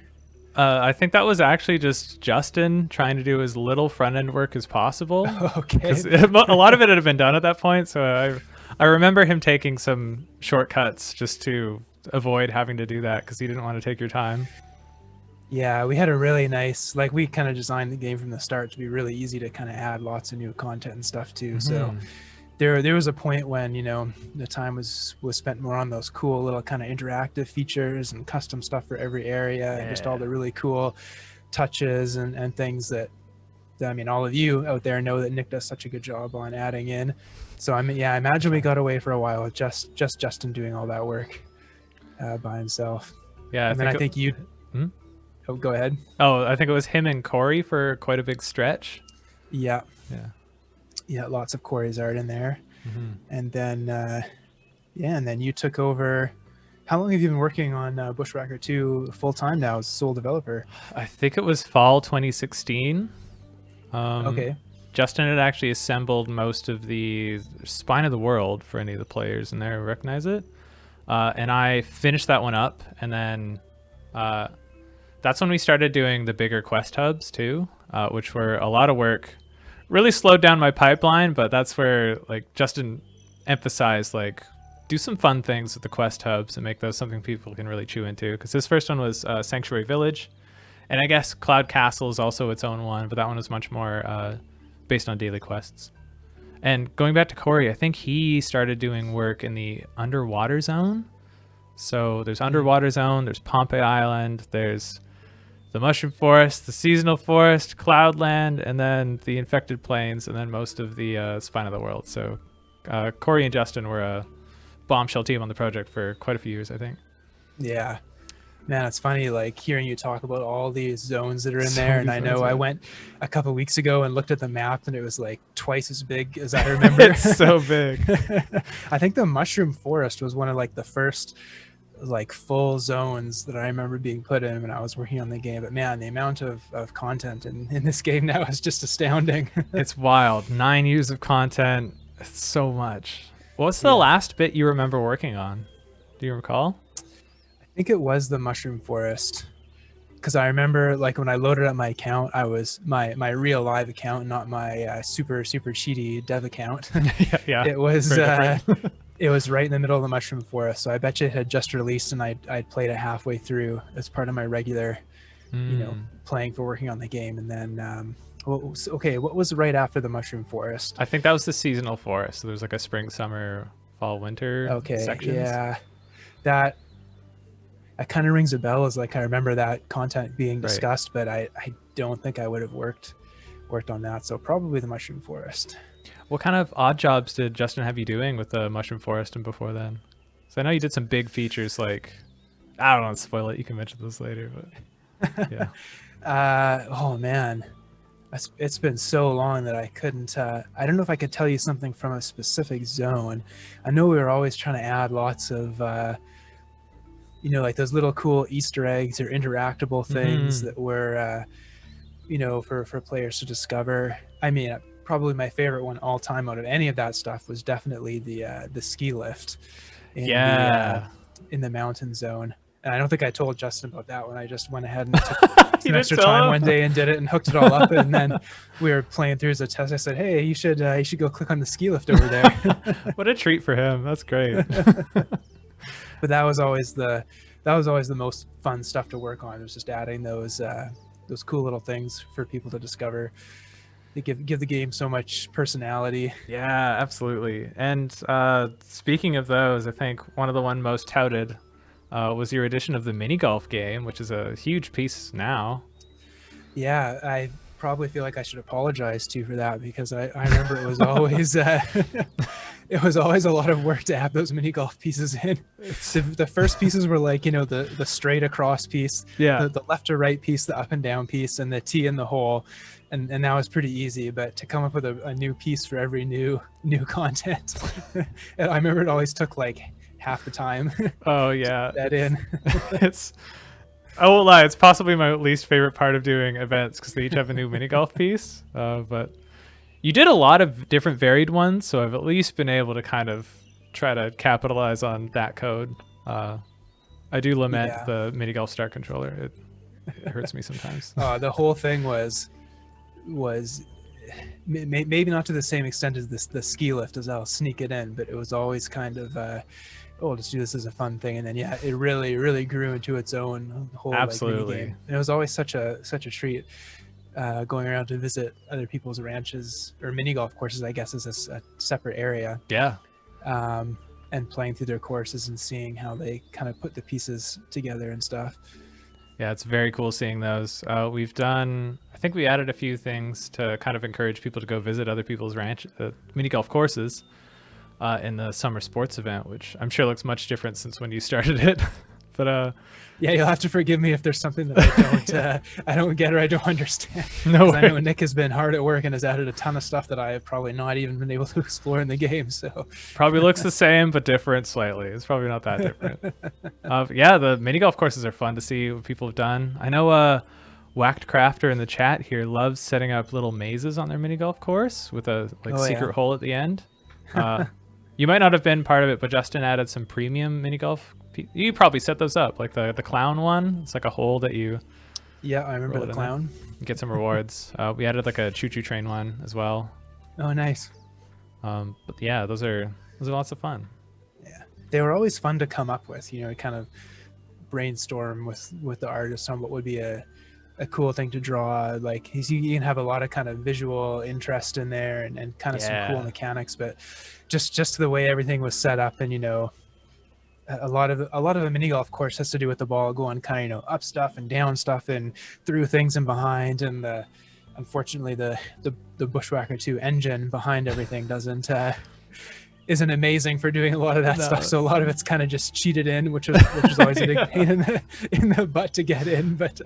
I think that was actually just Justin trying to do as little front end work as possible. Okay. A lot of it had been done at that point, so I remember him taking some shortcuts just to avoid having to do that because he didn't want to take your time. Yeah, we had a really nice, like, we kind of designed the game from the start to be really easy to kind of add lots of new content and stuff too. So there was a point when, you know, the time was spent more on those cool little kind of interactive features and custom stuff for every area and just all the really cool touches and things that I mean, all of you out there know that Nick does such a good job on adding in. So I mean, yeah, I imagine we got away for a while with just Justin doing all that work by himself. Yeah, and then I think you. Oh, go ahead. Oh, I think it was him and Corey for quite a big stretch. Yeah. Yeah, lots of Corey's art in there. And then yeah, and then you took over. How long have you been working on Bushwhacker 2 full time now as sole developer? I think it was fall 2016. Okay. Justin had actually assembled most of the spine of the world for any of the players in there who recognize it. And I finished that one up, and then that's when we started doing the bigger quest hubs too, which were a lot of work. Really slowed down my pipeline, but that's where like Justin emphasized like do some fun things with the quest hubs and make those something people can really chew into. Because his first one was Sanctuary Village, and I guess Cloud Castle is also its own one, but that one was much more based on daily quests. And going back to Corey, I think he started doing work in the underwater zone. So there's underwater zone, there's Pompey Island, there's the Mushroom Forest, the Seasonal Forest, Cloudland, and then the Infected Plains, and then most of the Spine of the World. So Corey and Justin were a bombshell team on the project for quite a few years, I think. Yeah. Man, it's funny, like, hearing you talk about all these zones that are in there. And I know I went a couple of weeks ago and looked at the map, and it was like twice as big as I remember. It's so big. I think the Mushroom Forest was one of like the first like full zones that I remember being put in when I was working on the game. But man, the amount of content in this game now is just astounding. It's wild. 9 years of content. It's so much. What's the last bit you remember working on? Do you recall? I think it was the Mushroom Forest, because I remember like when I loaded up my account, I was my real live account, not my super cheaty dev account. Yeah. It was it was right in the middle of the Mushroom Forest, so I bet you it had just released, and I'd played it halfway through as part of my regular, you know, playing for working on the game. And then okay, what was right after the Mushroom Forest? I think that was the Seasonal Forest. So there's like a spring, summer, fall, winter sections. Yeah, that kind of rings a bell, as like I remember that content being discussed, but I don't think I would have worked worked on that. So probably the Mushroom Forest. What kind of odd jobs did Justin have you doing with the Mushroom Forest and before then? So I know you did some big features like, I don't want to spoil it. You can mention this later, but yeah. Oh man, it's been so long that I couldn't. I don't know if I could tell you something from a specific zone. I know we were always trying to add lots of, like those little cool Easter eggs or interactable things that were, for players to discover. I mean, probably my favorite one all time out of any of that stuff was definitely the ski lift in the mountain zone. And I don't think I told Justin about that one. I just went ahead and took some extra time one day and did it and hooked it all up. And then we were playing through as a test. I said, "Hey, you should go click on the ski lift over there." What a treat for him. That's great. But that was always the most fun stuff to work on. It was just adding those cool little things for people to discover. They give the game so much personality. Yeah, absolutely. And speaking of those, I think one of the one most touted was your edition of the mini golf game, which is a huge piece now. Yeah, I probably feel like I should apologize to you for that, because I remember it was always it was always a lot of work to add those mini golf pieces in. The first pieces were like, the straight across piece, the left to right piece, the up and down piece, and the tee in the hole. And that was pretty easy, but to come up with a new piece for every new content, I remember it always took like half the time. Oh yeah, that in. I won't lie, it's possibly my least favorite part of doing events because they each have a new mini golf piece. But you did a lot of different varied ones, so I've at least been able to kind of try to capitalize on that code. I do lament the mini golf start controller. It hurts me sometimes. The whole thing was maybe not to the same extent as the ski lift, as I'll sneak it in, but it was always kind of let's do this as a fun thing. And then it really grew into its own whole absolutely mini game. And it was always such a treat going around to visit other people's ranches or mini golf courses, I guess, is a separate area. And playing through their courses and seeing how they kind of put the pieces together and stuff. Yeah, it's very cool seeing those. We've done, I think we added a few things to kind of encourage people to go visit other people's mini golf courses in the summer sports event, which I'm sure looks much different since when you started it. But yeah, you'll have to forgive me if there's something that I don't get or I don't understand. No worries. I know Nick has been hard at work and has added a ton of stuff that I have probably not even been able to explore in the game. So probably looks the same but different slightly. It's probably not that different. Yeah, the mini golf courses are fun to see what people have done. I know Whacked Crafter in the chat here loves setting up little mazes on their mini golf course with a secret hole at the end. You might not have been part of it, but Justin added some premium mini golf. You probably set those up, like the clown one. It's like a hole that you. Yeah, I remember the clown. Get some rewards. We added like a choo-choo train one as well. Oh, nice. But yeah, those are lots of fun. Yeah, they were always fun to come up with. Kind of brainstorm with the artist on what would be a cool thing to draw. Like you can have a lot of kind of visual interest in there and kind of some cool mechanics, but just the way everything was set up, and a lot of a mini golf course has to do with the ball going kind of up stuff and down stuff and through things and behind, and unfortunately the Bushwhacker 2 engine behind everything isn't amazing for doing a lot of that stuff. So a lot of it's kind of just cheated in, which is always a big pain in the butt to get in. But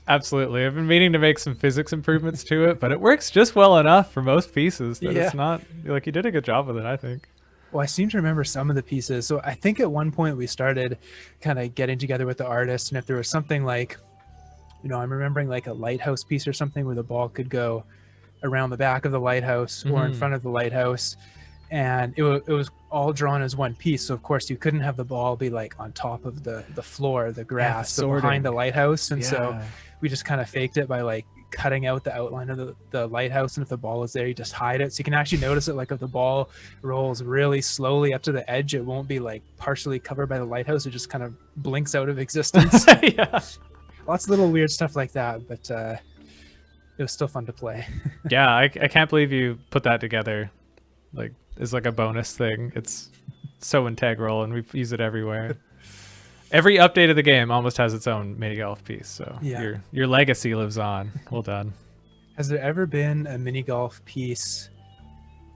absolutely, I've been meaning to make some physics improvements to it, but it works just well enough for most pieces that it's not like you did a good job with it, I think. Well, I seem to remember some of the pieces. So I think at one point we started kind of getting together with the artist, and if there was something like, I'm remembering like a lighthouse piece or something where the ball could go around the back of the lighthouse or in front of the lighthouse, and it was all drawn as one piece. So of course you couldn't have the ball be like on top of the floor, the grass, but behind the lighthouse. And so we just kind of faked it by like cutting out the outline of the lighthouse, and if the ball is there, you just hide it, so you can actually notice it. Like if the ball rolls really slowly up to the edge, it won't be like partially covered by the lighthouse, it just kind of blinks out of existence. Lots of little weird stuff like that, but it was still fun to play. Yeah, I can't believe you put that together like as like a bonus thing. It's so integral and we use it everywhere. Every update of the game almost has its own mini golf piece, so your legacy lives on. Well done. Has there ever been a mini golf piece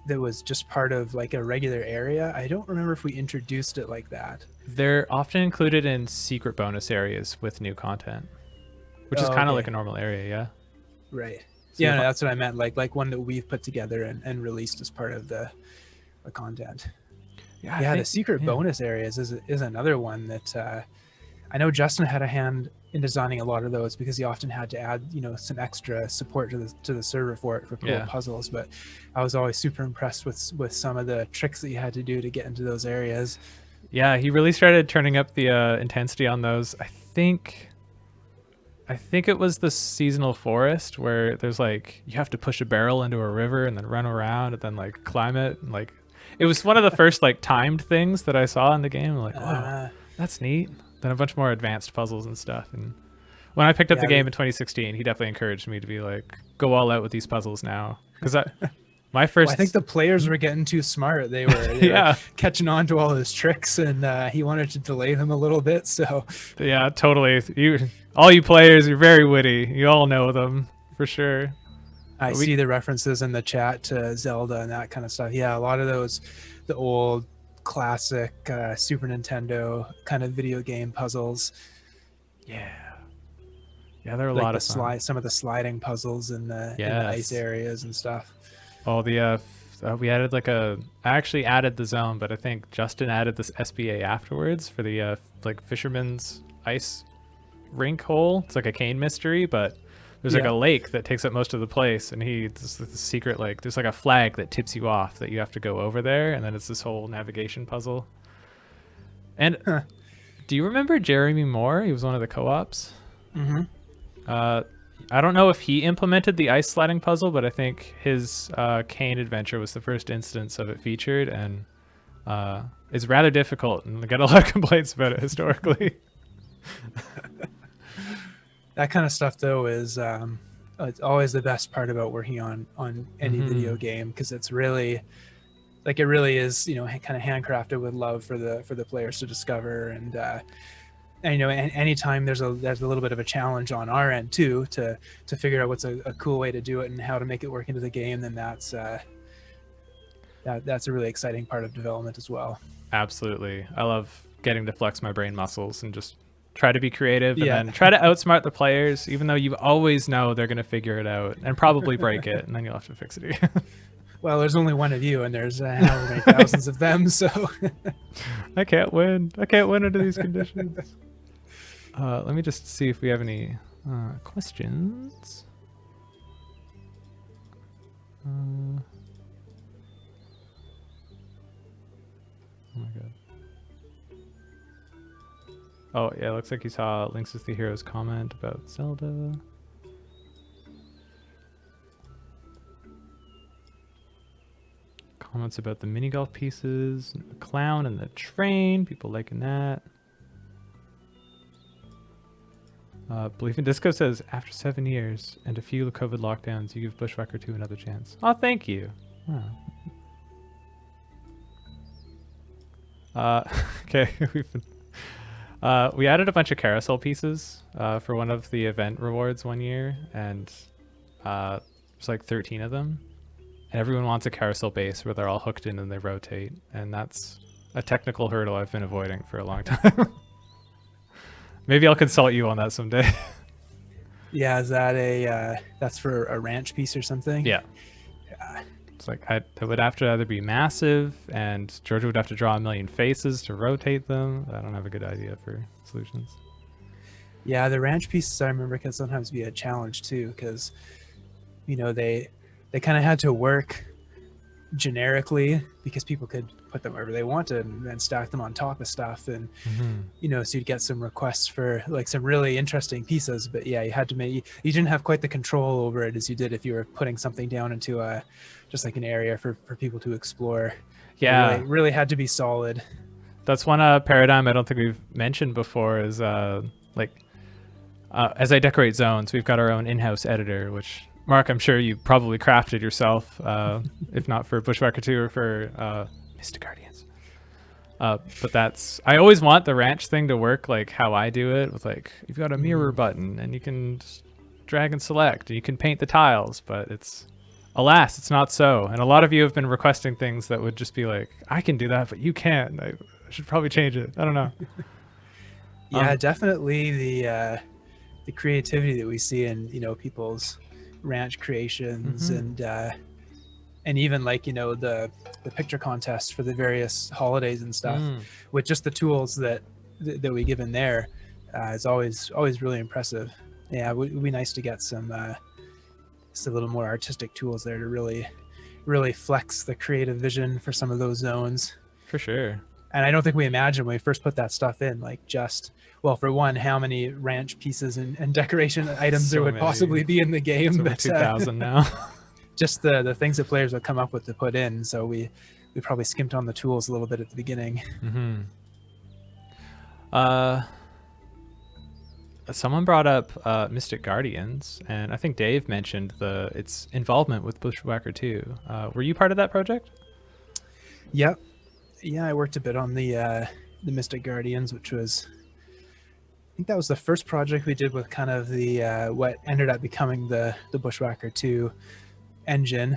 that was just part of like a regular area? I don't remember if we introduced it like that. They're often included in secret bonus areas with new content, which is Oh, kind of like okay. a normal area, yeah. Right. So Yeah, no, that's what I meant. Like one that we've put together and released as part of the content. yeah, I Yeah, the think secret yeah. bonus areas is another one that I know Justin had a hand in designing a lot of those because he often had to add, some extra support to the server for it for cool Yeah. puzzles. But I was always super impressed with some of the tricks that you had to do to get into those areas. Yeah, he really started turning up the intensity on those. I think it was the seasonal forest where there's like you have to push a barrel into a river and then run around and then like climb it and like it was one of the first like timed things that I saw in the game. I'm like, whoa, Uh, that's neat. Then a bunch more advanced puzzles and stuff. And when I picked up the yeah, game in 2016, he definitely encouraged me to be like, go all out with these puzzles now. Because my well, I think first, the players were getting too smart. They were yeah, catching on to all his tricks, and he wanted to delay them a little bit. So yeah, totally. All you players, you're very witty. You all know them for sure. I But see the references in the chat to Zelda and that kind of stuff. Yeah, a lot of those, the old classic Super Nintendo kind of video game puzzles, yeah, they're a like lot the of fun. some of the sliding puzzles in the ice Yes. areas and stuff. Oh, we added like I actually added the zone, but I think Justin added this SBA afterwards for the like fisherman's ice rink hole. It's like a cane mystery, but there's like Yeah. a lake that takes up most of the place, and this secret like there's like a flag that tips you off that you have to go over there, and then it's this whole navigation puzzle. And Huh. do you remember Jeremy Moore? He was one of the co-ops. Mm-hmm. I don't know if he implemented the ice sliding puzzle, but I think his cane adventure was the first instance of it featured, and it's rather difficult, and I get a lot of complaints about it historically. That kind of stuff though is it's always the best part about working on any video game, because it's really like it really is kind of handcrafted with love for the players to discover. And anytime there's a little bit of a challenge on our end too to figure out what's a cool way to do it and how to make it work into the game, then that's a really exciting part of development as well. Absolutely. I love getting to flex my brain muscles and just try to be creative and Yeah. then try to outsmart the players, even though you always know they're going to figure it out and probably break it, and then you'll have to fix it again. Well, there's only one of you, and there's however many thousands of them, so I can't win. I can't win under these conditions. Let me just see if we have any questions. Oh my god. Oh yeah, looks like you saw Links with the Heroes comment about Zelda. Comments about the mini golf pieces, and the clown and the train. People liking that. Belief in Disco says, after 7 years and a few COVID lockdowns, you give Bushwhacker 2 another chance. Oh, thank you. Oh. Okay, we added a bunch of carousel pieces for one of the event rewards one year, and there's like 13 of them. And everyone wants a carousel base where they're all hooked in and they rotate, and that's a technical hurdle I've been avoiding for a long time. Maybe I'll consult you on that someday. yeah. Is that that's for a ranch piece or something? Yeah. It's like it would have to either be massive, and Georgia would have to draw a million faces to rotate them. I don't have a good idea for solutions. Yeah, the ranch pieces I remember can sometimes be a challenge too, because they kind of had to work generically because people could put them wherever they wanted and then stack them on top of stuff, and so you'd get some requests for like some really interesting pieces, but yeah, you had to you didn't have quite the control over it as you did if you were putting something down into just like an area for people to explore. Yeah, it really had to be solid. That's one paradigm I don't think we've mentioned before is as I decorate zones, we've got our own in-house editor, which Mark, I'm sure you probably crafted yourself, if not for Bushwhacker 2 or for Mystic Guardians. But I always want the ranch thing to work like how I do it, with like, you've got a mirror button and you can just drag and select. You can paint the tiles, but alas, it's not so. And a lot of you have been requesting things that would just be like, I can do that, but you can't. I should probably change it. I don't know. Yeah, definitely the creativity that we see in people's ranch creations, and even like the picture contests for the various holidays and stuff, with just the tools that we give in there, is always really impressive. Yeah, it would be nice to get some just a little more artistic tools there to really flex the creative vision for some of those zones. For sure. And I don't think we imagined when we first put that stuff in, like well, for one, how many ranch pieces and decoration items there would possibly be in the game. It's over 2,000 now. Just the things that players would come up with to put in. So we probably skimped on the tools a little bit at the beginning. Someone brought up Mystic Guardians, and I think Dave mentioned its involvement with Bushwhacker 2. Were you part of that project? Yep. Yeah, I worked a bit on the Mystic Guardians, which was, I think that was the first project we did with kind of the what ended up becoming the Bushwhacker 2 engine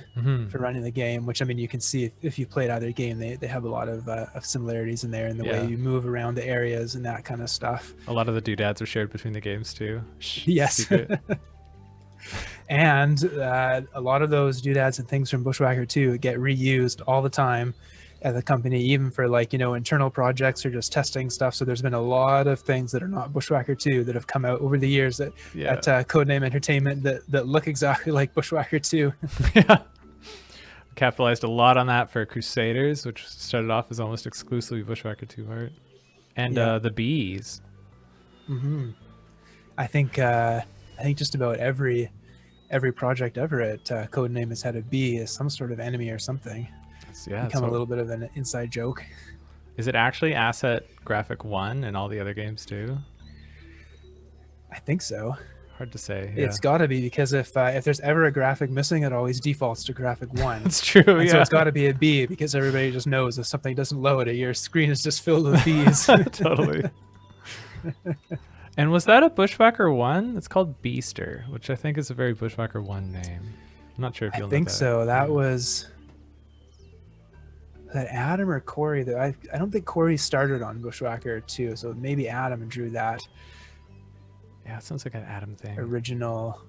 for running the game, which, I mean, you can see if you played either game, they have a lot of similarities in there in the way you move around the areas and that kind of stuff. A lot of the doodads are shared between the games too. Yes. And a lot of those doodads and things from Bushwhacker 2 get reused all the time at the company, even for like internal projects or just testing stuff. So there's been a lot of things that are not Bushwhacker 2 that have come out over the years at Codename Entertainment that look exactly like Bushwhacker 2. Yeah, capitalized a lot on that for Crusaders, which started off as almost exclusively Bushwhacker 2 art, and the bees. I think just about every project ever at Codename has had a bee as some sort of enemy or something. Become a little bit of an inside joke. Is it actually asset graphic 1 in all the other games too? I think so. Hard to say. Yeah. It's got to be, because if there's ever a graphic missing, it always defaults to graphic 1. That's true. So it's got to be a bee, because everybody just knows if something doesn't load, your screen is just filled with bees. Totally. And was that a Bushwhacker 1? It's called Beaster, which I think is a very Bushwhacker 1 name. I'm not sure if you'll know that. I think so. That was that Adam or Corey. That I don't think Corey started on Bushwhacker 2, so maybe Adam drew that. Yeah, it sounds like an Adam thing. Original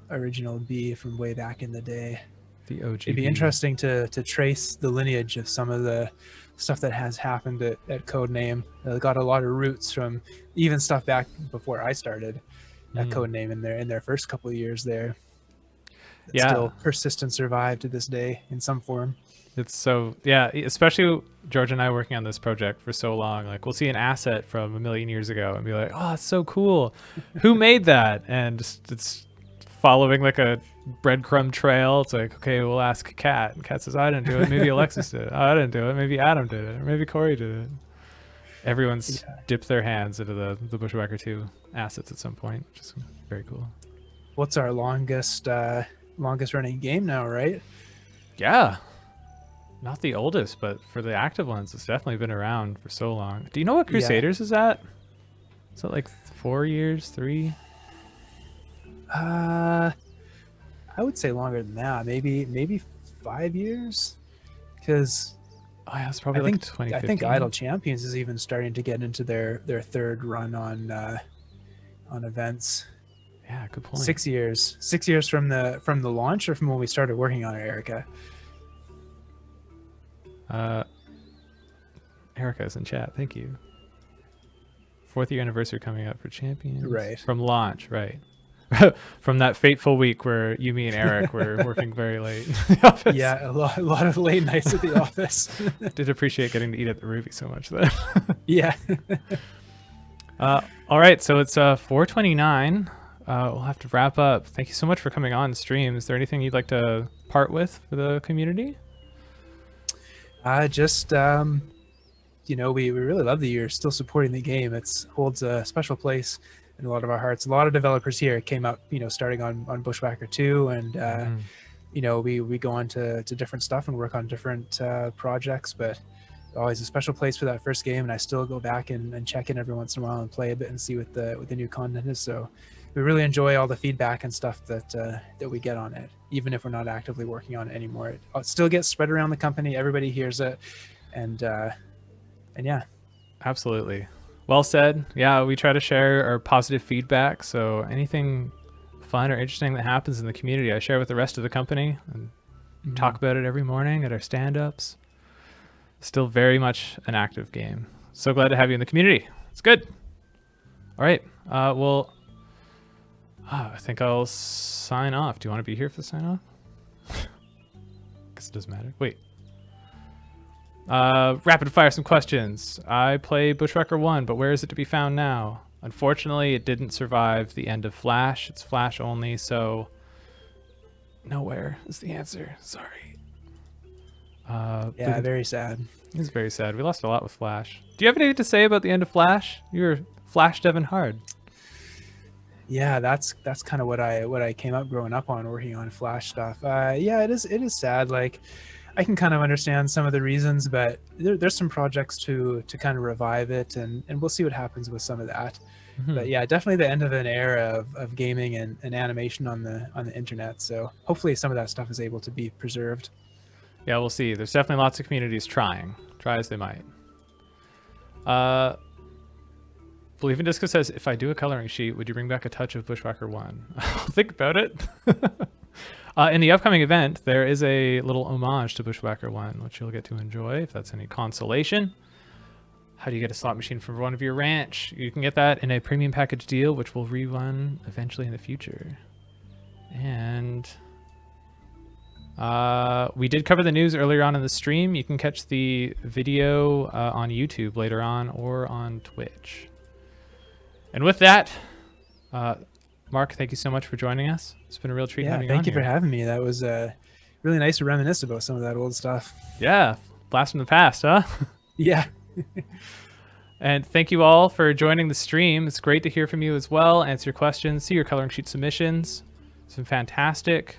B from way back in the day. The OG. It'd be interesting to trace the lineage of some of the stuff that has happened at Codename. It got a lot of roots from even stuff back before I started at Codename in their first couple of years there. It's still persist and survive to this day in some form. It's so, especially George and I working on this project for so long. Like, we'll see an asset from a million years ago and be like, oh, it's so cool. Who made that? And it's following like a breadcrumb trail. It's like, okay, we'll ask Kat. And Kat says, I didn't do it. Maybe Alexis did it. Oh, I didn't do it. Maybe Adam did it. Or maybe Corey did it. Everyone's dipped their hands into the Bushwhacker 2 assets at some point, which is very cool. What's our longest running game now, right? Yeah. Not the oldest, but for the active ones, it's definitely been around for so long. Do you know what Crusaders is at? Is it like 4 years, 3? I would say longer than that. Maybe 5 years. Because it's probably 2015. I think Idle Champions is even starting to get into their third run on events. Yeah, good point. 6 years. 6 years from the launch, or from when we started working on it, Erica? Erica is in chat. Thank you. 4th year anniversary coming up for Champions. Right. From launch, right. From that fateful week where you, me, and Eric were working very late in the office. Yeah, a lot of late nights at the office. Did appreciate getting to eat at the Ruby so much then. Yeah. All right, so it's 4:29. We'll have to wrap up. Thank you so much for coming on stream. Is there anything you'd like to part with for the community? We really love that you're still supporting the game. It holds a special place in a lot of our hearts. A lot of developers here came up, starting on Bushwhacker 2, and we go on to different stuff and work on different projects, but always a special place for that first game. And I still go back and check in every once in a while and play a bit and see what the new content is. So we really enjoy all the feedback and stuff that we get on it, even if we're not actively working on it anymore. It still gets spread around the company. Everybody hears it, and yeah. Absolutely. Well said. Yeah, we try to share our positive feedback. So anything fun or interesting that happens in the community, I share with the rest of the company and talk about it every morning at our stand-ups. Still very much an active game. So glad to have you in the community. It's good. All right. Well, I think I'll sign off. Do you want to be here for the sign off? Because it doesn't matter. Wait. Rapid fire some questions. I play Bushwhacker 1, but where is it to be found now? Unfortunately, it didn't survive the end of Flash. It's Flash only, so nowhere is the answer. Sorry. Yeah, very sad. It's very sad. We lost a lot with Flash. Do you have anything to say about the end of Flash? You were Flash Devin hard. Yeah, that's kind of what I came up growing up on, working on Flash stuff. Yeah, it is sad. Like, I can kind of understand some of the reasons, but there's some projects to kind of revive it, and we'll see what happens with some of that. But yeah, definitely the end of an era of gaming and animation on the internet. So hopefully some of that stuff is able to be preserved. Yeah, we'll see. There's definitely lots of communities trying. Try as they might. Believe in Disco says, if I do a coloring sheet, would you bring back a touch of Bushwhacker 1? I'll think about it. In the upcoming event, there is a little homage to Bushwhacker 1, which you'll get to enjoy if that's any consolation. How do you get a slot machine from one of your ranch? You can get that in a premium package deal, which will rerun eventually in the future. And we did cover the news earlier on in the stream. You can catch the video on YouTube later on or on Twitch. And with that, Mark, thank you so much for joining us. It's been a real treat having you on. Thank you for having me. That was really nice to reminisce about some of that old stuff. Yeah, blast from the past, huh? Yeah. And thank you all for joining the stream. It's great to hear from you as well, answer your questions, see your coloring sheet submissions. It's been fantastic.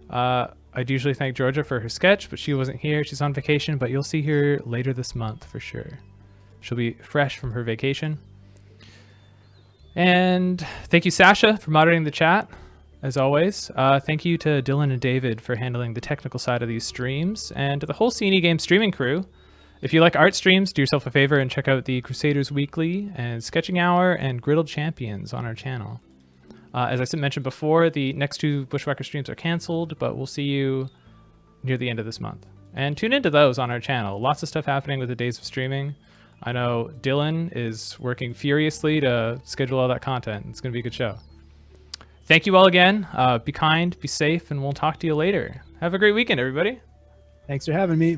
I'd usually thank Georgia for her sketch, but she wasn't here. She's on vacation, but you'll see her later this month for sure. She'll be fresh from her vacation. And thank you, Sasha, for moderating the chat, as always. Thank you to Dylan and David for handling the technical side of these streams, and to the whole CNE Game streaming crew. If you like art streams, do yourself a favor and check out the Crusaders Weekly and Sketching Hour and Griddled Champions on our channel. As I mentioned before, the next two Bushwhacker streams are canceled, but we'll see you near the end of this month. And tune into those on our channel. Lots of stuff happening with the days of streaming. I know Dylan is working furiously to schedule all that content. It's going to be a good show. Thank you all again. Be kind, be safe, and we'll talk to you later. Have a great weekend, everybody. Thanks for having me.